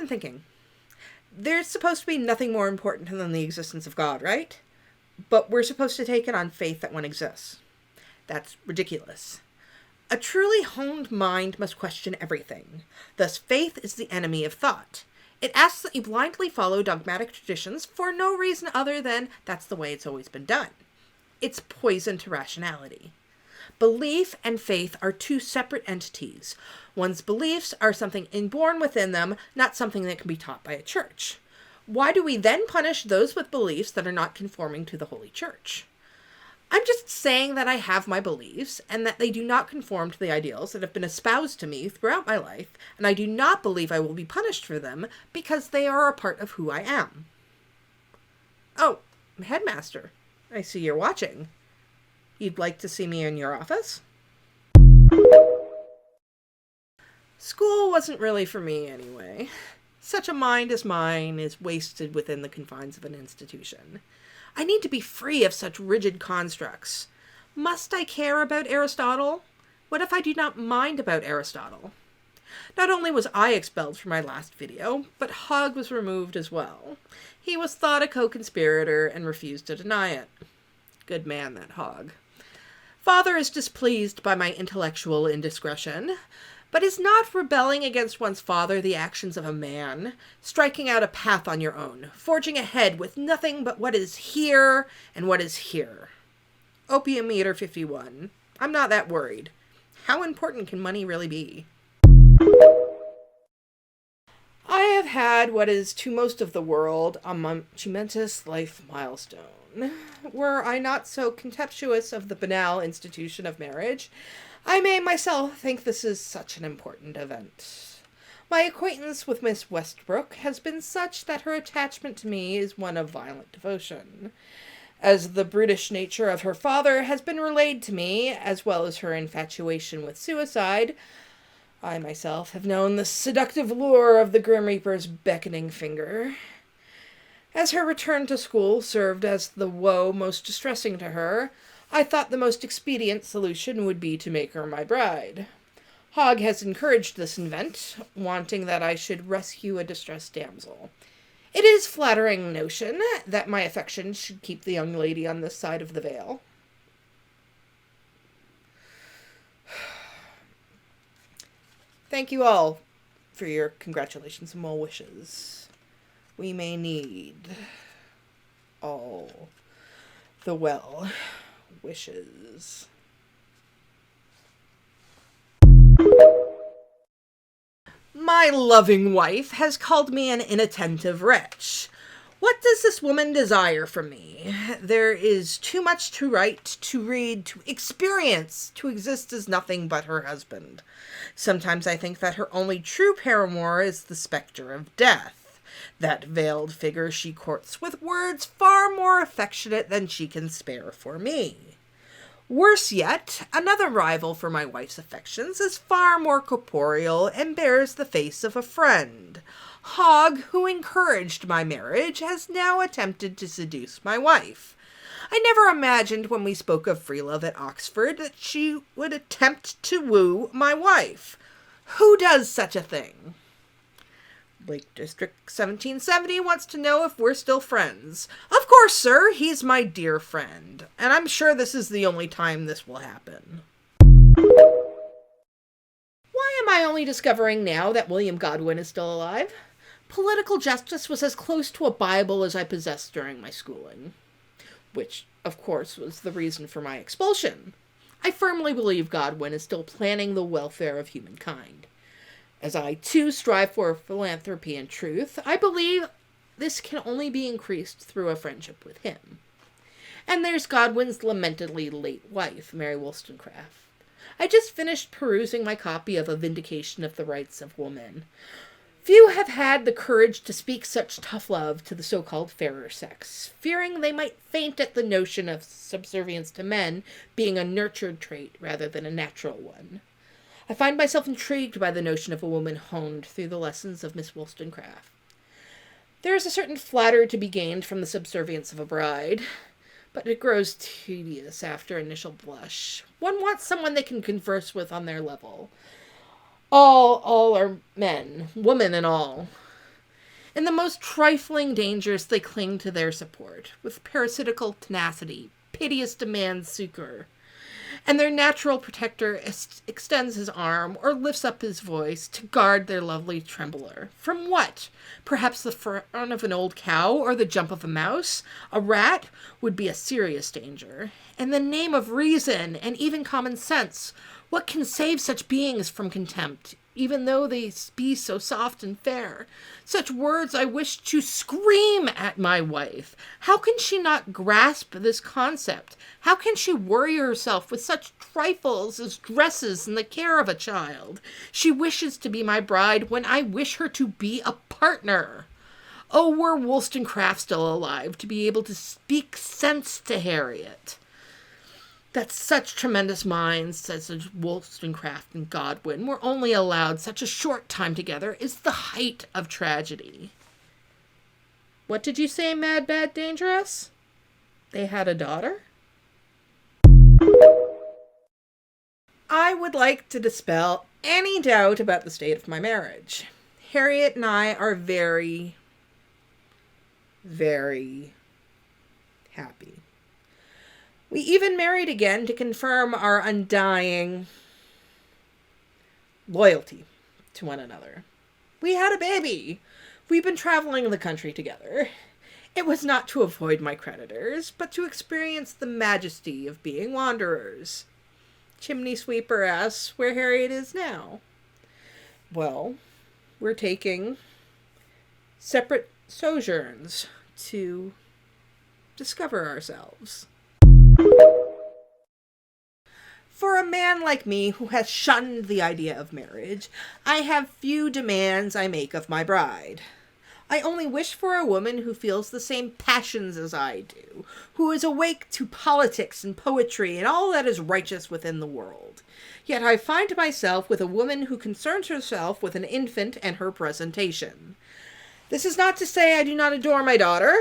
been thinking. There's supposed to be nothing more important than the existence of God, right? But we're supposed to take it on faith that one exists. That's ridiculous. A truly honed mind must question everything. Thus, faith is the enemy of thought. It asks that you blindly follow dogmatic traditions for no reason other than that's the way it's always been done. It's poison to rationality. Belief and faith are two separate entities. One's beliefs are something inborn within them, not something that can be taught by a church. Why do we then punish those with beliefs that are not conforming to the Holy Church? I'm just saying that I have my beliefs, and that they do not conform to the ideals that have been espoused to me throughout my life, and I do not believe I will be punished for them, because they are a part of who I am. Oh, Headmaster, I see you're watching. You'd like to see me in your office? School wasn't really for me anyway. Such a mind as mine is wasted within the confines of an institution. I need to be free of such rigid constructs. Must I care about Aristotle? What if I do not mind about Aristotle? Not only was I expelled from my last video, but Hogg was removed as well. He was thought a co-conspirator and refused to deny it. Good man, that Hogg. Father is displeased by my intellectual indiscretion, but is not rebelling against one's father the actions of a man, striking out a path on your own, forging ahead with nothing but what is here and what is here. Opium Eater 51. I'm not that worried. How important can money really be? I have had what is to most of the world a momentous life milestone. Were I not so contemptuous of the banal institution of marriage, I may myself think this is such an important event. My acquaintance with Miss Westbrook has been such that her attachment to me is one of violent devotion. As the brutish nature of her father has been relayed to me, as well as her infatuation with suicide, I myself have known the seductive lure of the Grim Reaper's beckoning finger. As her return to school served as the woe most distressing to her, I thought the most expedient solution would be to make her my bride. Hogg has encouraged this event, wanting that I should rescue a distressed damsel. It is flattering notion that my affection should keep the young lady on this side of the veil. Thank you all for your congratulations and well wishes. We may need all the well wishes. My loving wife has called me an inattentive wretch. What does this woman desire from me? There is too much to write, to read, to experience, to exist as nothing but her husband. Sometimes I think that her only true paramour is the spectre of death, that veiled figure she courts with words far more affectionate than she can spare for me. Worse yet, another rival for my wife's affections is far more corporeal and bears the face of a friend. Hogg, who encouraged my marriage, has now attempted to seduce my wife. I never imagined when we spoke of free love at Oxford that she would attempt to woo my wife. Who does such a thing? Lake District 1770 wants to know if we're still friends. Of course, sir, he's my dear friend, and I'm sure this is the only time this will happen. Why am I only discovering now that William Godwin is still alive? Political justice was as close to a Bible as I possessed during my schooling, which, of course, was the reason for my expulsion. I firmly believe Godwin is still planning the welfare of humankind. As I, too, strive for philanthropy and truth, I believe this can only be increased through a friendship with him. And there's Godwin's lamentedly late wife, Mary Wollstonecraft. I just finished perusing my copy of A Vindication of the Rights of Woman. Few have had the courage to speak such tough love to the so-called fairer sex, fearing they might faint at the notion of subservience to men being a nurtured trait rather than a natural one. I find myself intrigued by the notion of a woman honed through the lessons of Miss Wollstonecraft. There is a certain flattery to be gained from the subservience of a bride, but it grows tedious after initial blush. One wants someone they can converse with on their level. All are men, woman and all. In the most trifling dangers, they cling to their support, with parasitical tenacity, piteous demand succor. And their natural protector extends his arm or lifts up his voice to guard their lovely trembler. From what? Perhaps the frown of an old cow or the jump of a mouse? A rat would be a serious danger. In the name of reason and even common sense, what can save such beings from contempt, even though they be so soft and fair? Such words I wish to scream at my wife. How can she not grasp this concept? How can she worry herself with such trifles as dresses and the care of a child? She wishes to be my bride when I wish her to be a partner. Oh, were Wollstonecraft still alive to be able to speak sense to Harriet! That such tremendous minds, such as Wollstonecraft and Godwin, were only allowed such a short time together is the height of tragedy. What did you say, Mad, Bad, Dangerous? They had a daughter? I would like to dispel any doubt about the state of my marriage. Harriet and I are very, very happy. We even married again to confirm our undying loyalty to one another. We had a baby. We've been traveling the country together. It was not to avoid my creditors, but to experience the majesty of being wanderers. Chimney sweeper asks where Harriet is now. Well, we're taking separate sojourns to discover ourselves. For a man like me who has shunned the idea of marriage, I have few demands I make of my bride. I only wish for a woman who feels the same passions as I do, who is awake to politics and poetry and all that is righteous within the world. Yet I find myself with a woman who concerns herself with an infant and her presentation. This is not to say I do not adore my daughter,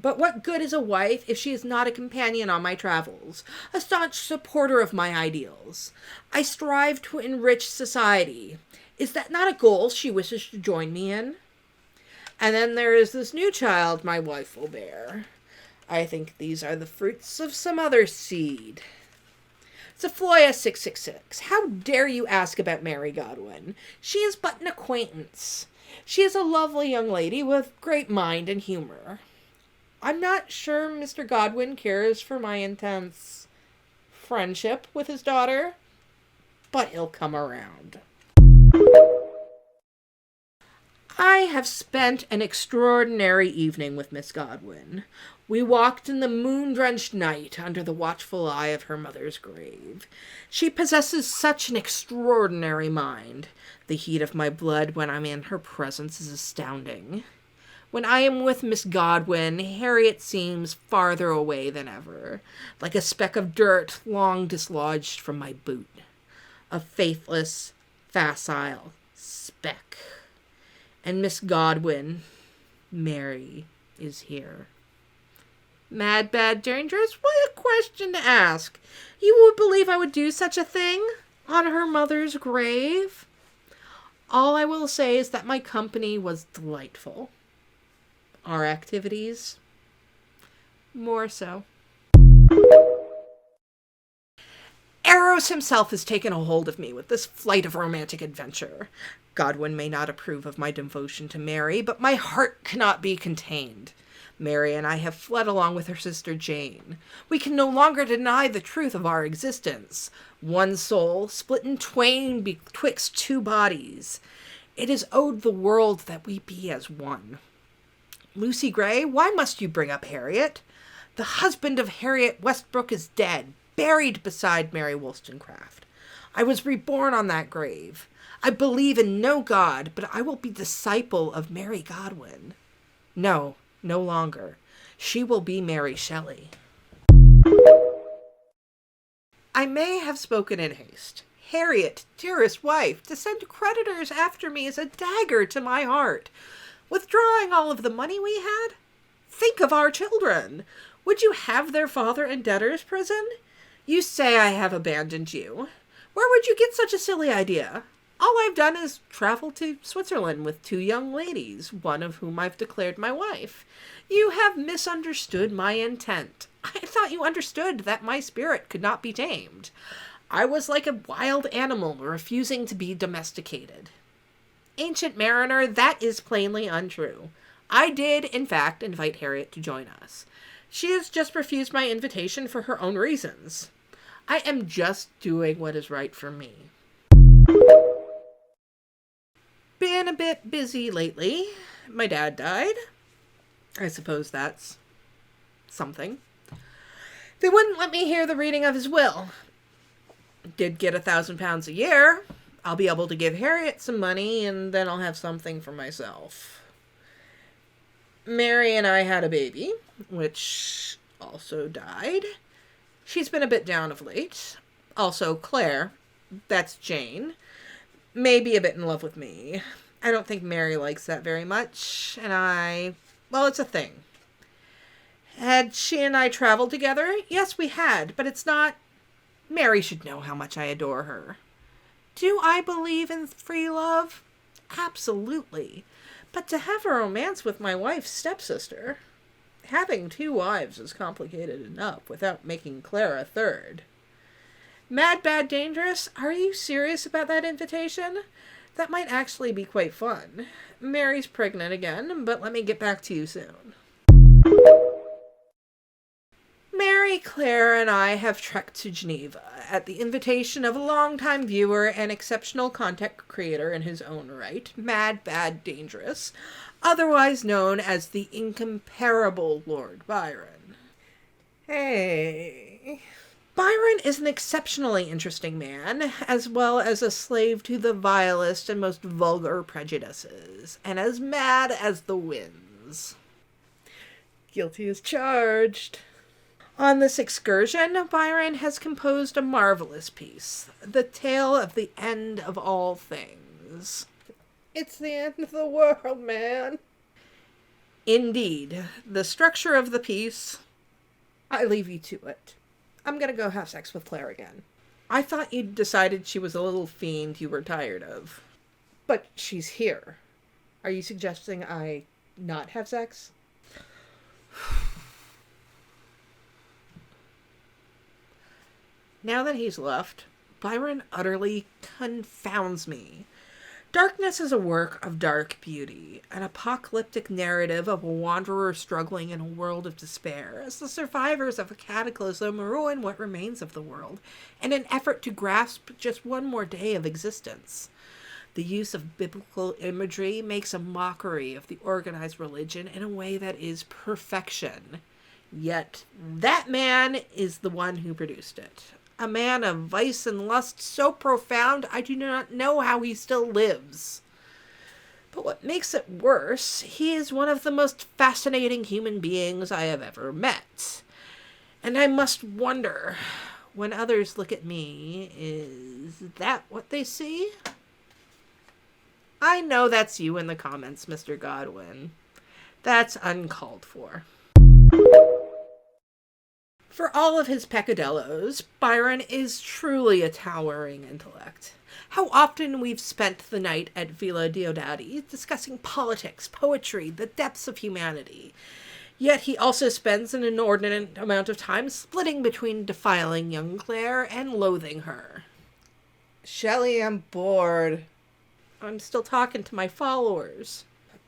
but what good is a wife if she is not a companion on my travels, a staunch supporter of my ideals? I strive to enrich society. Is that not a goal she wishes to join me in? And then there is this new child my wife will bear. I think these are the fruits of some other seed. Zephoia 666. How dare you ask about Mary Godwin? She is but an acquaintance. She is a lovely young lady with great mind and humor. I'm not sure Mr. Godwin cares for my intense friendship with his daughter, but he'll come around. I have spent an extraordinary evening with Miss Godwin. We walked in the moon-drenched night under the watchful eye of her mother's grave. She possesses such an extraordinary mind. The heat of my blood when I'm in her presence is astounding. When I am with Miss Godwin, Harriet seems farther away than ever, like a speck of dirt long dislodged from my boot. A faithless, facile speck. And Miss Godwin, Mary, is here. Mad, Bad, Dangerous? What a question to ask. You would believe I would do such a thing on her mother's grave? All I will say is that my company was delightful. Our activities, more so. Eros himself has taken a hold of me with this flight of romantic adventure. Godwin may not approve of my devotion to Mary, but my heart cannot be contained. Mary and I have fled along with her sister Jane. We can no longer deny the truth of our existence. One soul, split in twain betwixt two bodies. It is owed the world that we be as one. Lucy Gray, why must you bring up Harriet? The husband of Harriet Westbrook is dead, buried beside Mary Wollstonecraft. I was reborn on that grave. I believe in no God, but I will be disciple of Mary Godwin. No, no longer. She will be Mary Shelley. I may have spoken in haste. Harriet, dearest wife, to send creditors after me is a dagger to my heart. Withdrawing all of the money we had? Think of our children. Would you have their father in debtor's prison? You say I have abandoned you. Where would you get such a silly idea? All I've done is travel to Switzerland with 2 young ladies, one of whom I've declared my wife. You have misunderstood my intent. I thought you understood that my spirit could not be tamed. I was like a wild animal refusing to be domesticated. Ancient mariner, that is plainly untrue. I did, in fact, invite Harriet to join us. She has just refused my invitation for her own reasons. I am just doing what is right for me. Been a bit busy lately. My dad died. I suppose that's something. They wouldn't let me hear the reading of his will. Did get £1,000 a year. I'll be able to give Harriet some money, and then I'll have something for myself. Mary and I had a baby, which also died. She's been a bit down of late. Also, Claire, that's Jane, may be a bit in love with me. I don't think Mary likes that very much, and well, it's a thing. Had she and I traveled together? Yes, we had, but it's not... Mary should know how much I adore her. Do I believe in free love? Absolutely. But to have a romance with my wife's stepsister... Having 2 wives is complicated enough without making Claire a third. Mad, bad, dangerous? Are you serious about that invitation? That might actually be quite fun. Mary's pregnant again, but let me get back to you soon. Mary, Claire, and I have trekked to Geneva at the invitation of a longtime viewer and exceptional content creator in his own right, Mad, Bad, Dangerous, otherwise known as the incomparable Lord Byron. Hey. Byron is an exceptionally interesting man, as well as a slave to the vilest and most vulgar prejudices, and as mad as the winds. Guilty as charged. On this excursion, Byron has composed a marvelous piece, The Tale of the End of All Things. It's the end of the world, man. Indeed. The structure of the piece, I leave you to it. I'm gonna go have sex with Claire again. I thought you'd decided she was a little fiend you were tired of. But she's here. Are you suggesting I not have sex? Now that he's left, Byron utterly confounds me. Darkness is a work of dark beauty, an apocalyptic narrative of a wanderer struggling in a world of despair as the survivors of a cataclysm ruin what remains of the world in an effort to grasp just one more day of existence. The use of biblical imagery makes a mockery of the organized religion in a way that is perfection. Yet that man is the one who produced it. A man of vice and lust so profound I do not know how he still lives. But what makes it worse, he is one of the most fascinating human beings I have ever met. And I must wonder, when others look at me, is that what they see? I know that's you in the comments, Mr. Godwin. That's uncalled for. For all of his peccadillos, Byron is truly a towering intellect. How often we've spent the night at Villa Diodati discussing politics, poetry, the depths of humanity. Yet he also spends an inordinate amount of time splitting between defiling young Claire and loathing her. Shelley, I'm bored. I'm still talking to my followers.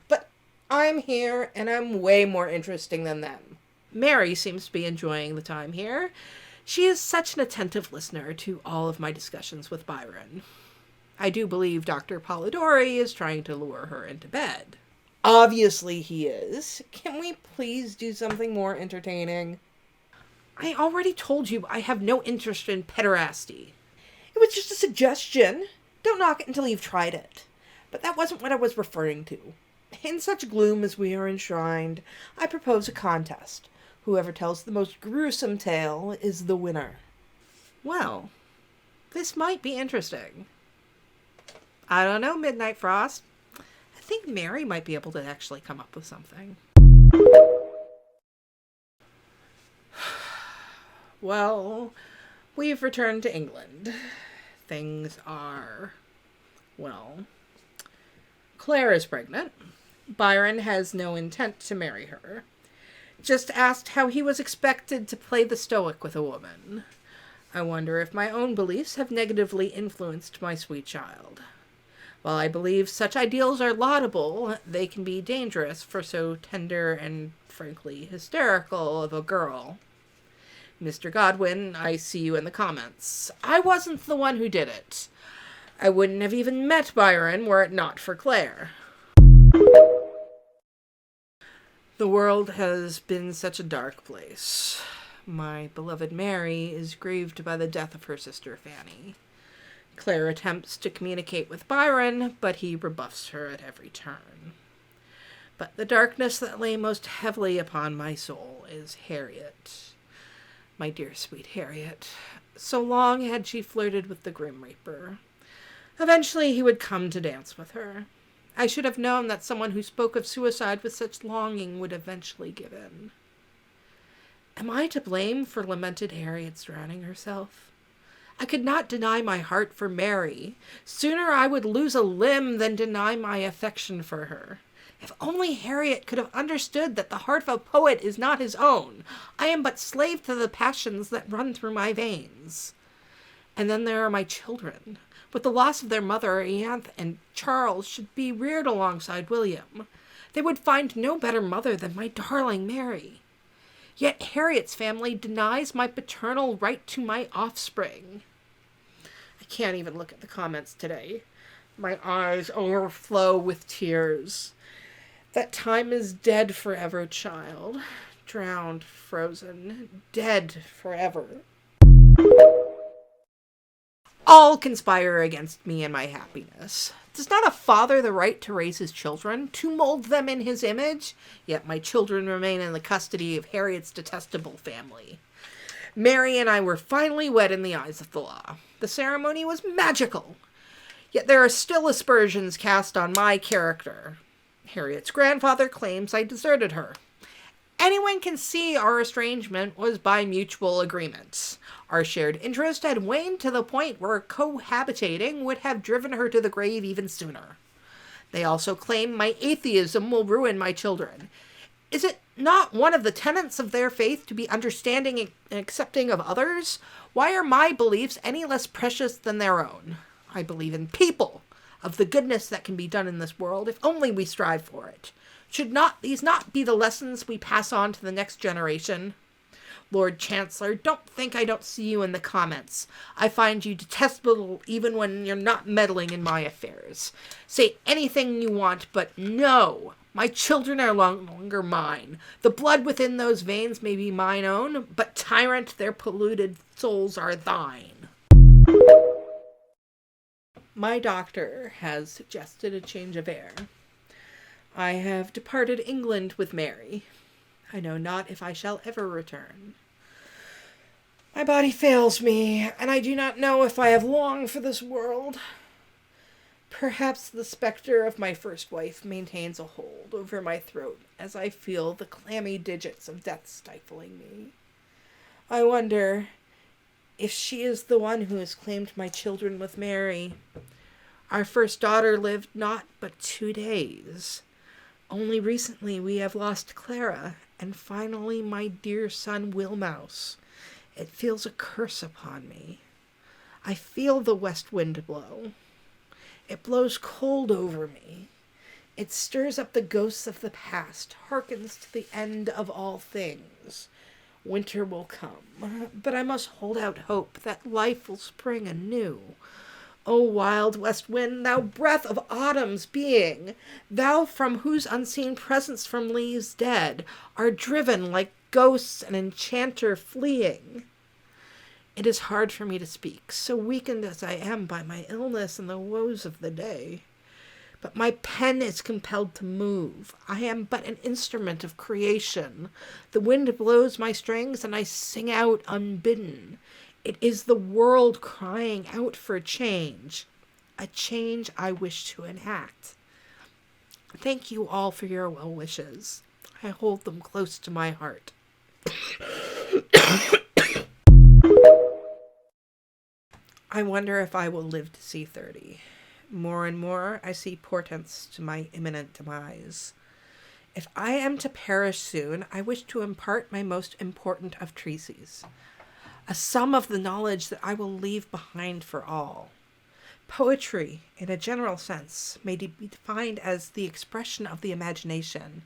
But I'm here, and I'm way more interesting than them. Mary seems to be enjoying the time here. She is such an attentive listener to all of my discussions with Byron. I do believe Dr. Polidori is trying to lure her into bed. Obviously he is. Can we please do something more entertaining? I already told you I have no interest in pederasty. It was just a suggestion. Don't knock it until you've tried it. But that wasn't what I was referring to. In such gloom as we are enshrined, I propose a contest. Whoever tells the most gruesome tale is the winner. Well, this might be interesting. I don't know, Midnight Frost. I think Mary might be able to actually come up with something. Well, we've returned to England. Things are Well, Clare is pregnant. Byron has no intent to marry her. Just asked how he was expected to play the stoic with a woman. I wonder if my own beliefs have negatively influenced my sweet child. While I believe such ideals are laudable, they can be dangerous for so tender and, frankly, hysterical of a girl. Mr. Godwin, I see you in the comments. I wasn't the one who did it. I wouldn't have even met Byron were it not for Clare. The world has been such a dark place. My beloved Mary is grieved by the death of her sister Fanny. Clare attempts to communicate with Byron, but he rebuffs her at every turn. But the darkness that lay most heavily upon my soul is Harriet. My dear sweet Harriet. So long had she flirted with the Grim Reaper. Eventually he would come to dance with her. I should have known that someone who spoke of suicide with such longing would eventually give in. Am I to blame for lamented Harriet's drowning herself? I could not deny my heart for Mary. Sooner I would lose a limb than deny my affection for her. If only Harriet could have understood that the heart of a poet is not his own. I am but slave to the passions that run through my veins. And then there are my children. With the loss of their mother, Anne and Charles should be reared alongside William. They would find no better mother than my darling Mary. Yet Harriet's family denies my paternal right to my offspring. I can't even look at the comments today. My eyes overflow with tears. That time is dead forever, child. Drowned, frozen, dead forever. All conspire against me and my happiness. Does not a father the right to raise his children, to mold them in his image? Yet my children remain in the custody of Harriet's detestable family. Mary and I were finally wed in the eyes of the law. The ceremony was magical. Yet there are still aspersions cast on my character. Harriet's grandfather claims I deserted her. Anyone can see our estrangement was by mutual agreement. Our shared interest had waned to the point where cohabitating would have driven her to the grave even sooner. They also claim my atheism will ruin my children. Is it not one of the tenets of their faith to be understanding and accepting of others? Why are my beliefs any less precious than their own? I believe in people, of the goodness that can be done in this world, if only we strive for it. Should not these not be the lessons we pass on to the next generation? Lord Chancellor, don't think I don't see you in the comments. I find you detestable even when you're not meddling in my affairs. Say anything you want, but no, my children are no longer mine. The blood within those veins may be mine own, but tyrant, their polluted souls are thine. My doctor has suggested a change of air. I have departed England with Mary. I know not if I shall ever return. My body fails me, and I do not know if I have long for this world. Perhaps the specter of my first wife maintains a hold over my throat as I feel the clammy digits of death stifling me. I wonder if she is the one who has claimed my children with Mary. Our first daughter lived not but 2 days. Only recently we have lost Clara, and finally my dear son Wilmouse. It feels a curse upon me. I feel the west wind blow. It blows cold over me. It stirs up the ghosts of the past, hearkens to the end of all things. Winter will come, but I must hold out hope that life will spring anew. O wild west wind, thou breath of autumn's being, thou from whose unseen presence from leaves dead are driven like ghosts and enchanter fleeing. It is hard for me to speak, so weakened as I am by my illness and the woes of the day. But my pen is compelled to move. I am but an instrument of creation. The wind blows my strings, and I sing out unbidden. It is the world crying out for a change I wish to enact. Thank you all for your well wishes. I hold them close to my heart. I wonder if I will live to see 30. More and more I see portents to my imminent demise. If I am to perish soon, I wish to impart my most important of treatises, a sum of the knowledge that I will leave behind for all. Poetry, in a general sense, may be defined as the expression of the imagination,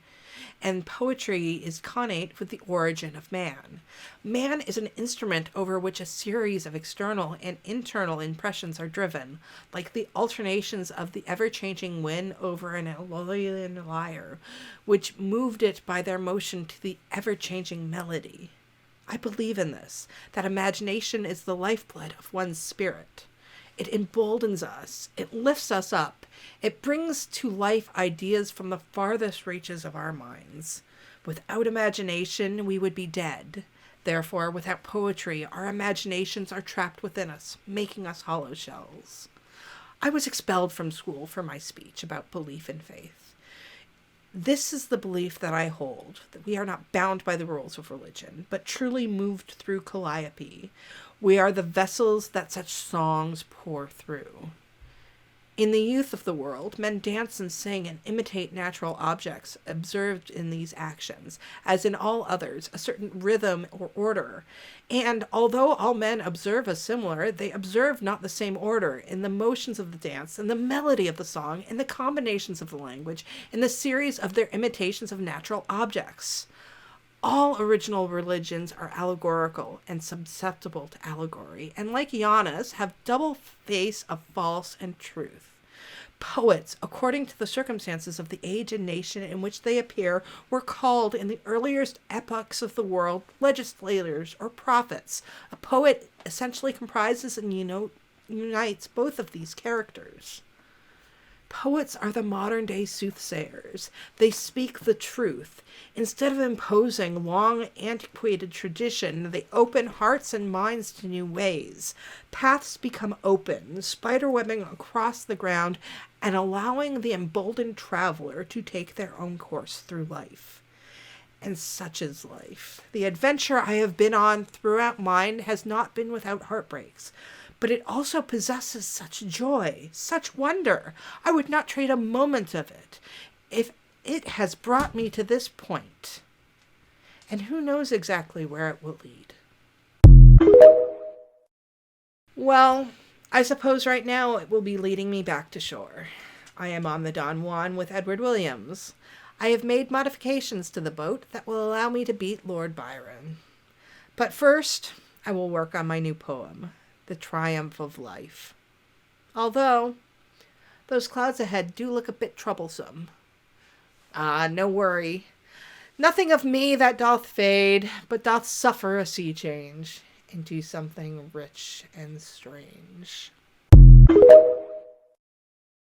and poetry is connate with the origin of man. Man is an instrument over which a series of external and internal impressions are driven, like the alternations of the ever-changing wind over an Aeolian lyre, which moved it by their motion to the ever-changing melody. I believe in this, that imagination is the lifeblood of one's spirit. It emboldens us. It lifts us up. It brings to life ideas from the farthest reaches of our minds. Without imagination, we would be dead. Therefore, without poetry, our imaginations are trapped within us, making us hollow shells. I was expelled from school for my speech about belief in faith. This is the belief that I hold, that we are not bound by the rules of religion, but truly moved through calliope. We are the vessels that such songs pour through. In the youth of the world, men dance and sing and imitate natural objects observed in these actions, as in all others, a certain rhythm or order. And although all men observe a similar, they observe not the same order in the motions of the dance, in the melody of the song, in the combinations of the language, in the series of their imitations of natural objects. All original religions are allegorical and susceptible to allegory, and like Janus, have double face of false and truth. Poets, according to the circumstances of the age and nation in which they appear, were called in the earliest epochs of the world legislators or prophets. A poet essentially comprises and unites both of these characters. Poets are the modern-day soothsayers. They speak the truth. Instead of imposing long, antiquated tradition, they open hearts and minds to new ways. Paths become open, spiderwebbing across the ground, and allowing the emboldened traveler to take their own course through life. And such is life. The adventure I have been on throughout mine has not been without heartbreaks. But it also possesses such joy, such wonder. I would not trade a moment of it, if it has brought me to this point. And who knows exactly where it will lead. Well, I suppose right now it will be leading me back to shore. I am on the Don Juan with Edward Williams. I have made modifications to the boat that will allow me to beat Lord Byron. But first, I will work on my new poem, The Triumph of Life. Although, those clouds ahead do look a bit troublesome. No worry. Nothing of me that doth fade, but doth suffer a sea change into something rich and strange.